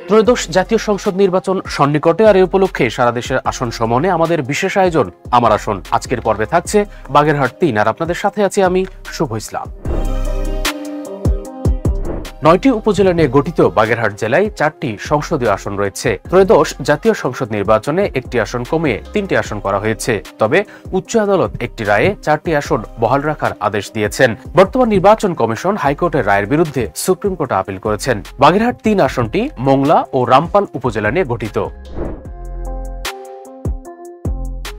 ত্রয়োদশ জাতীয় সংসদ নির্বাচন সন্নিকটে, আর এই উপলক্ষে সারা দেশের আসন সমনে আমাদের বিশেষ আয়োজন আমার আসন। আজকের পর্বে থাকছে বাগেরহাট ৩, আর আপনাদের সাথে আছি আমি শুভ ইসলাম। ৯টি উপজেলা নিয়ে গঠিত বাগেরহাট জেলায় 4টি সংসদীয় আসন রয়েছে। ত্রয়োদশ জাতীয় সংসদ নির্বাচনে একটি আসন কমিয়ে 3টি আসন করা হয়েছে। তবে উচ্চ আদালত একটি রায়ে 4টি আসন বহাল রাখার আদেশ দিয়েছেন। বর্তমান নির্বাচন কমিশন হাইকোর্টের রায়ের বিরুদ্ধে সুপ্রিম কোর্টে আপিল করেছেন। বাগেরহাট ৩ আসনটি মোংলা ও রামপাল উপজেলা নিয়ে গঠিত।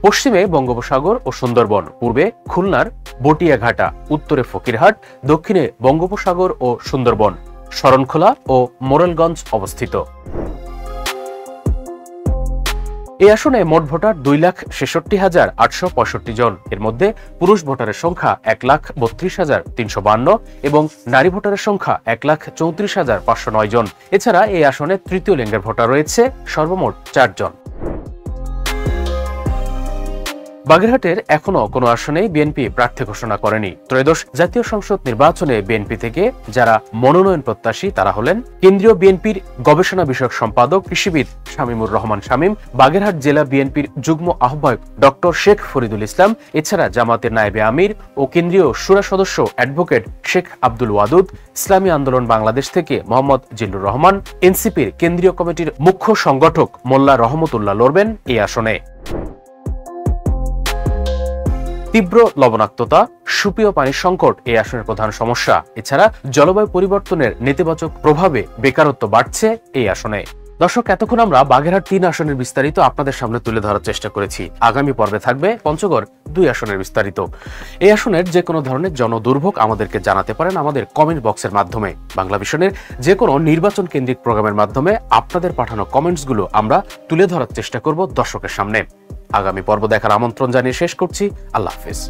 পশ্চিমে বঙ্গোপসাগর ও সুন্দরবন, পূর্বে খুলনার বটিয়াঘাটা, উত্তরে ফকিরহাট, দক্ষিণে বঙ্গোপসাগর ও সুন্দরবন, শরণখোলা ও মোরেলগঞ্জ অবস্থিত। এই আসনে মোট ভোটার 2,66,865 জন। এর মধ্যে পুরুষ ভোটারের সংখ্যা 1,32,352 এবং নারী ভোটারের সংখ্যা 1,34,509 জন। এছাড়া এই আসনে তৃতীয় লিঙ্গের ভোটার রয়েছে সর্বমোট 4 জন। বাগেরহাটের এখনো কোনো আসনেই বিএনপি প্রার্থী ঘোষণা করেনি। ত্রয়োদশ জাতীয় সংসদ নির্বাচনে বিএনপি থেকে যারা মনোনয়ন প্রত্যাশী তারা হলেন কেন্দ্রীয় বিএনপির গবেষণা বিষয়ক সম্পাদক কৃষিবিদ শামীমুর রহমান শামীম, বাগেরহাট জেলা বিএনপির যুগ্ম আহ্বায়ক ডক্টর শেখ ফরিদুল ইসলাম, এছাড়া জামাতের নায়েবে আমির ও কেন্দ্রীয় শুরা সদস্য অ্যাডভোকেট শেখ আব্দুল ওয়াদুদ, ইসলামী আন্দোলন বাংলাদেশ থেকে মোহাম্মদ জিল্লুর রহমান, এনসিপির কেন্দ্রীয় কমিটির মুখ্য সংগঠক মোল্লা রহমতুল্লাহ লড়বেন এই আসনে। তীব্র লবণাক্ততা, সুপেয় পানির সংকট এই আসনের প্রধান সমস্যা। এছাড়া জলবায়ু পরিবর্তনের নেতিবাচক প্রভাবে বেকারত্ব বাড়ছে এই আসনে। দর্শক, এতক্ষণ আমরা বাগেরহাট 3 আসনের বিস্তারিত আপনাদের সামনে তুলে ধরার চেষ্টা করেছি। আগামী পর্বে থাকবে পঞ্চগড় 2 আসনের বিস্তারিত। এই আসনের যে কোনো ধরনের জনদুর্ভোগ আমাদেরকে জানাতে পারেন আমাদের কমেন্ট বক্সের মাধ্যমে। বাংলা ভিশনের যে কোনো নির্বাচন কেন্দ্রিক প্রোগ্রামের মাধ্যমে আপনাদের পাঠানো কমেন্টসগুলো আমরা তুলে ধরার চেষ্টা করব দর্শকের সামনে। আগামী পর্ব দেখার আমন্ত্রণ জানিয়ে শেষ করছি। আল্লাহ হাফেজ।